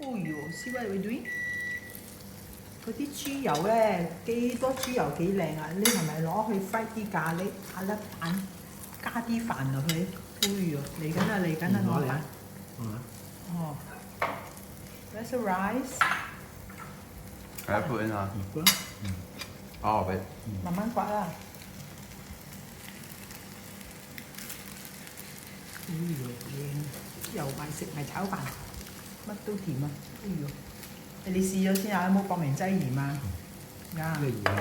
Oh yo, see what we're doing？ 嗰啲豬油咧幾多豬油幾靚啊！你係咪攞去 fry 啲咖喱，下粒蛋，加啲飯落去？哎呦，嚟緊啦嚟緊啦，我飯。哦，That's a rice。I put in 啊。好味。慢慢刮啦。哎呦，靚！又埋食埋炒飯，乜都甜啊！哎呦〜你試咗先啊？有冇搏命劑鹽啊？啱。咩鹽啊？